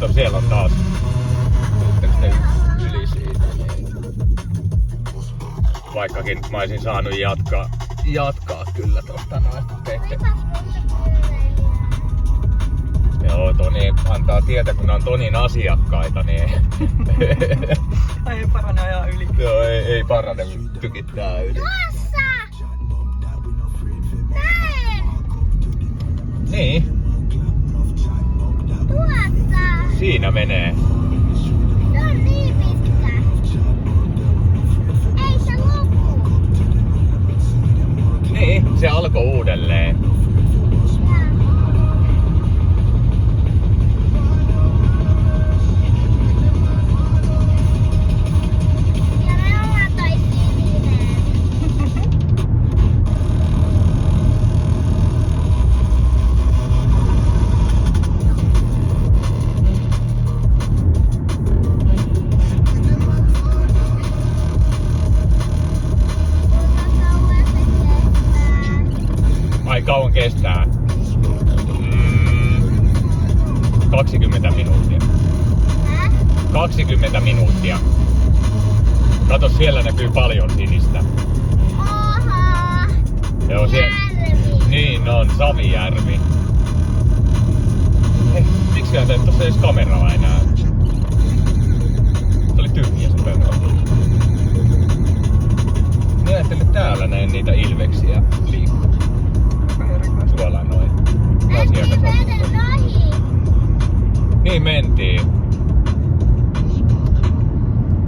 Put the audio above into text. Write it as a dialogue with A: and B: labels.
A: Kato, siellä on taas. Tuutteko te yli siitä? Niin. Vaikkakin mä olisin saanut jatkaa kyllä tosta noin, kun teette. Joo, Toni antaa tietä, kun on Tonin asiakkaita, niin
B: Ai ei parane ajaa yli.
A: joo, ei parane tykittää yli.
C: Tuossa! Näin!
A: Niin,
C: Tuossa!
A: siinä menee.
C: Se on niin pitkä. Ei se lopu.
A: Niin, se alkoi uudelleen.
C: Ja me ollaan toi sininen.
A: Ai kauan kestää? 20 minuuttia. 20 minuuttia. Kato, siellä näkyy paljon sinistä.
C: Oha!
A: Joo, siellä.
C: Järvi.
A: Niin on, Savijärvi. Miksi sä teet tossa edes kameralla enää? Se oli tyhjä se pöntö. Mä ajattelin, että täällä näin niitä ilveksiä liikkuu. Tuolla noin.
C: Mentiin meidän ohi.
A: Niin mentiin.